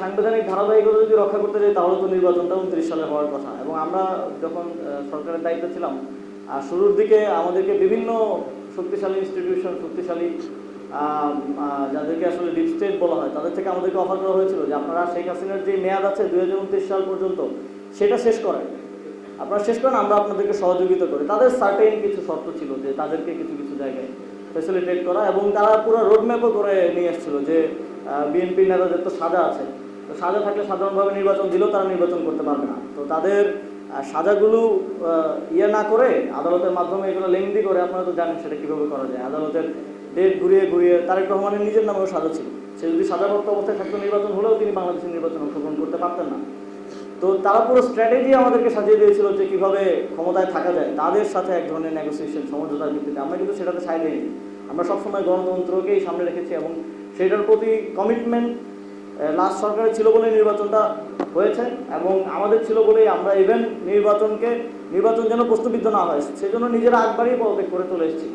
সাংবিধানিক ধারাবাহিকতা যদি রক্ষা করতে যাই তাহলে তো নির্বাচনটা 29 সালে হওয়ার কথা। এবং আমরা যখন সরকারের দায়িত্বে ছিলাম শুরুর দিকে আমাদেরকে বিভিন্ন শক্তিশালী ইনস্টিটিউশন, শক্তিশালী যাদেরকে আসলে ডিপ স্টেট বলা হয়, তাদের থেকে আমাদেরকে অফার করা হয়েছিল যে আপনারা শেখ হাসিনার যে মেয়াদ আছে 2029 সাল পর্যন্ত সেটা শেষ করেন, আপনারা শেষ করেন, আমরা আপনাদেরকে সহযোগিতা করি। তাদের সার্টেন কিছু শর্ত ছিল যে তাদেরকে কিছু কিছু জায়গায় ফ্যাসিলিটেট করা, এবং তারা পুরো রোডম্যাপও করে নিয়ে এসেছিল যে বিএনপি নেতাদের তো সাজা আছে, তো সাজা থাকলে সাধারণভাবে নির্বাচন দিলেও তারা নির্বাচন করতে পারবে না। তো তাদের সাজাগুলো ইয়ে না করে আদালতের মাধ্যমে এগুলো লেংদি করে, আপনারা তো জানেন সেটা কীভাবে করা যায়। আদালতের ডেট ঘুরিয়ে ঘুরিয়ে তারেক রহমানের নিজের নামেও সাজা ছিল, সে যদি সাজাপ্রাপ্ত অবস্থায় থাকতো নির্বাচন হলেও তিনি বাংলাদেশের নির্বাচন অংশগ্রহণ করতে পারতেন না। তো তারা পুরো স্ট্র্যাটেজি আমাদেরকে সাজিয়ে দিয়েছিল যে কীভাবে ক্ষমতায় থাকা যায়, তাদের সাথে এক ধরনের নেগোসিয়েশন, সমঝোতার ভিত্তিতে। আমরা কিন্তু সেটাতে সাই দিইনি, আমরা সবসময় গণতন্ত্রকেই সামনে রেখেছি এবং সেটার প্রতি কমিটমেন্ট লাস্ট সরকারের ছিল বলেই নির্বাচনটা হয়েছে, এবং আমাদের ছিল বলেই আমরা ইভেন নির্বাচন যেন প্রশ্নবিদ্ধ না হয় সেজন্য নিজেরা আগ বাড়িয়ে পদত্যাগ করে চলে এসেছি।